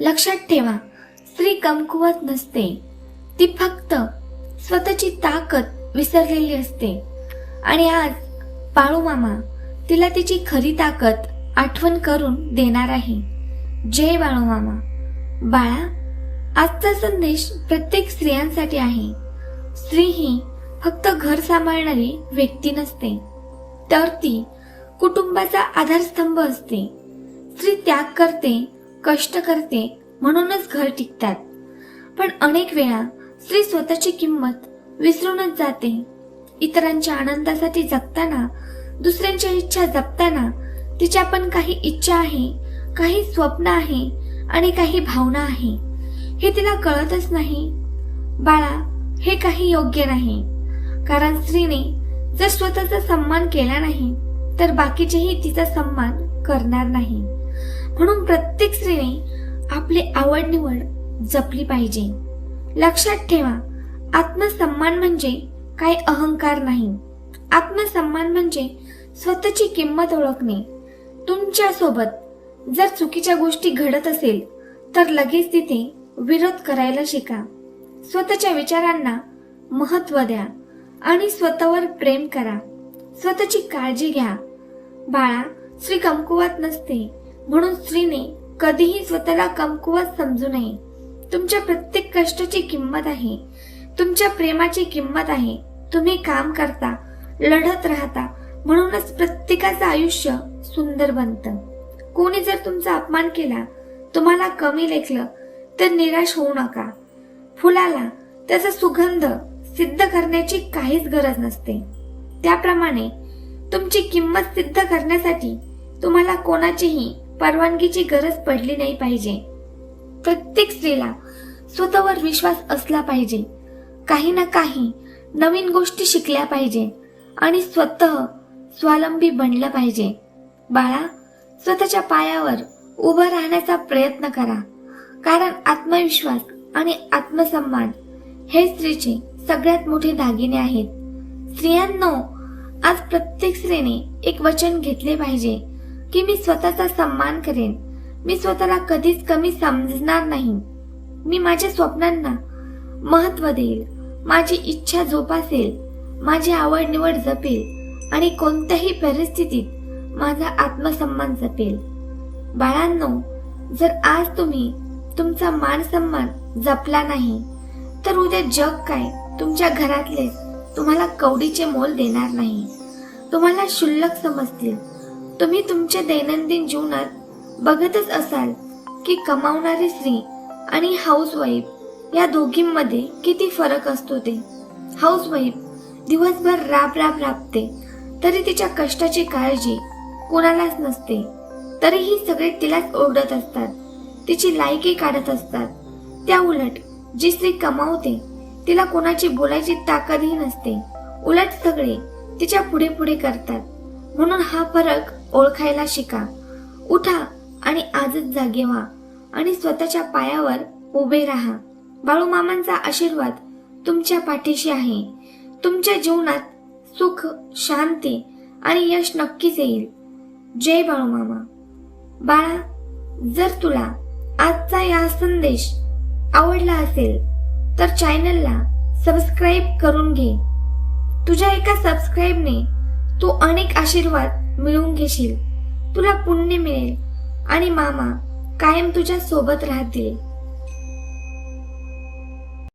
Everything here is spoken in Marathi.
लक्षात ठेवा, स्त्री कमकुवत नसते. ती फक्त स्वतःची ताकद विसरलेली असते. आणि आज बाळूमामा तिला तिची खरी ताकद आठवण करून देणार आहे. जय बाळूमामा. बाळा, आजचा संदेश प्रत्येक स्त्रियांसाठी आहे. स्त्री ही फक्त घर सांभाळणारी व्यक्ती नसते, तर ती कुटुंबाचा आधारस्तंभ असते. स्त्री त्याग करते, कष्ट करते, म्हणूनच घर टिकतात. पण अनेक वेळा स्त्री स्वतःची किंमत विसरूनच जाते. इतरांच्या आनंदासाठी जगताना, दुसऱ्यांच्या इच्छा जपताना तिच्या पण काही इच्छा आहे, काही स्वप्न आहे आणि काही भावना आहे, हे तिला कळतच नाही. बाळा, हे काही योग्य नाही. कारण स्त्रीने जर स्वतःचा सन्मान केला नाही तर बाकीचेही तिचा सन्मान करणार नाही. म्हणून प्रत्येक स्त्रीने आपली आवड निवड जपली पाहिजे. लक्षात ठेवा, आत्मसन्मान म्हणजे काही अहंकार नाही. आत्मसन्मान म्हणजे स्वतःची किंमत ओळखणे. तुमच्या सोबत जर चुकीच्या गोष्टी घडत असेल तर लगेच तिथे विरोध करायला शिका. स्वतःच्या विचारांना महत्त्व द्या आणि स्वतःवर प्रेम करा. स्वतःची काळजी घ्या. बाळा, स्त्री कमकुवत नसते, म्हणून स्त्रीने कधीही स्वतःला कमकुवत समजू नये. तुमच्या प्रत्येक कष्टाची किंमत आहे, तुमच्या प्रेमाची किंमत आहे. तुम्ही काम करता, लढत राहता, म्हणूनच प्रत्येकाचं आयुष्य सुंदर बनतं. कोणी जर तुमचा अपमान केला, तुम्हाला कमी लेखलं तर निराश होऊ नका. फुलाला त्याचा सुगंध सिद्ध करण्याची काहीच गरज नसते. त्याप्रमाणे तुमची किंमत सिद्ध करण्यासाठी तुम्हाला कोणाचीही परवानगीची गरज पडली नाही पाहिजे. प्रत्येक स्त्रीला स्वतःवर विश्वास असला पाहिजे. काही ना काही नवीन गोष्टी शिकल्या पाहिजे आणि स्वतः स्वावलंबी बनलं पाहिजे. बाळा, स्वतःच्या पायावर उभं राहण्याचा प्रयत्न करा. कारण आत्मविश्वास आणि आत्मसन्मान हे स्त्रीचे सगळ्यात मोठे दागिने आहेत. स्त्रियांनो, आज प्रत्येक स्त्रीने एक वचन घेतले पाहिजे की मी स्वतःचा सन्मान करेन. मी स्वतःला कधीच कमी समजणार नाही. मी माझ्या स्वप्नांना महत्त्व देईल, माझी इच्छा जोपासेल, माझी आवड निवड जपेल आणि कोणत्याही परिस्थितीत माझा आत्मसन्मान जपेल. बाळांनो, जर आज तुम्ही तुमचा मान सन्मान जपला नाही तर उद्या जग काय, तुमच्या घरातले तुम्हाला कवडीचे मोल देणार नाही. तुम्हाला क्षुल्लक समजतील. तुम्ही तुमच्या दैनंदिन जीवनात बघतच असाल की कमावणारी स्त्री आणि हाऊसवाईफ या दोघींमध्ये किती फरक असतो ते. हाऊसवाईफ दिवसभर राबते, तरी तिच्या कष्टाची काळजी कोणालाच नसते. तरीही सगळे तिलाच ओरडत असतात, तिची लायकी काढत असतात. त्या उलट जी स्त्री कमावते तिला कोणाची बोलायची ताकदही नसते. उलट सगळे तिच्या पुढे पुढे करतात. म्हणून हा फरक ओळखायला शिका. उठा आणि आजच जागे व्हा आणि स्वतःच्या पायावर उभे राहा. बाळूमामांचा आशीर्वाद तुमच्या पाठीशी आहे. तुमच्या जीवनात सुख, शांती आणि यश नक्कीच येईल. जय बाळूमामा. बाळा, जर तुला आजचा या संदेश आवडला असेल तर चॅनलला सबस्क्राईब करून घे. तुझ्या एका सबस्क्राईबने तू अनेक आशीर्वाद मिळवून घेशील. तुला पुण्य मिळेल आणि मामा कायम तुझ्या सोबत राहतील.